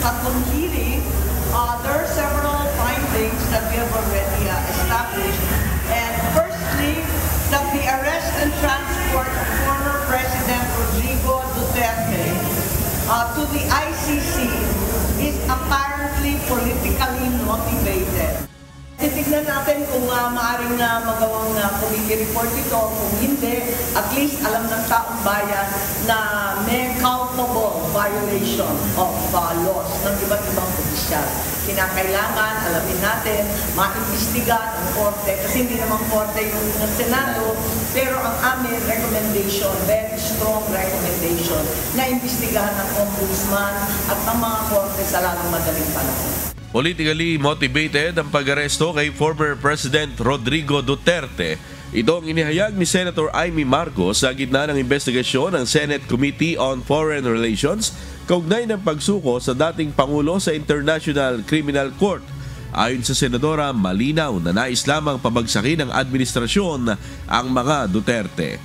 tatlong hearing, there are several findings that we have already established. And firstly, that the arrest and transport of former President Rodrigo Duterte to the ICC is apparently politically motivated. Titignan natin kung maaaring magawang committee report ito. Kung hindi, at least alam ng taong bayan na may culpable violation of laws ng iba't ibang opisyal. Kinakailangan, alamin natin, maimbestigahan ang korte, kasi hindi naman korte yung Senado, pero ang aming recommendation, very strong recommendation, na imbestigahan ng Ombudsman at ng mga korte sa lalong madaling panahon. Politically motivated ang pag-aresto kay former President Rodrigo Duterte. Ito ang inihayag ni Senator Amy Marcos sa gitna ng investigasyon ng Senate Committee on Foreign Relations kaugnay ng pagsuko sa dating Pangulo sa International Criminal Court. Ayon sa Senadora, malinaw na nais lamang pabagsakin ng administrasyon ang mga Duterte.